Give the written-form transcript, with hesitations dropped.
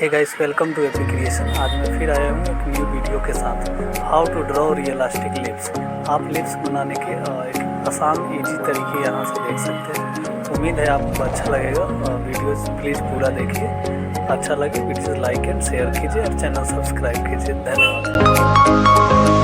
Hey guys, welcome two apcreation। आज मैं फिर आया हूँ एक न्यू वीडियो के साथ। हाउ टू ड्रॉ रियलिस्टिक लिप्स। आप लिप्स बनाने के एक आसान इजी तरीके यहाँ से देख सकते हैं। तो उम्मीद है आपको अच्छा लगेगा। वीडियो प्लीज़ पूरा देखिए। अच्छा लगे वीडियो लाइक एंड शेयर कीजिए और चैनल सब्सक्राइब कीजिए। धन्यवाद।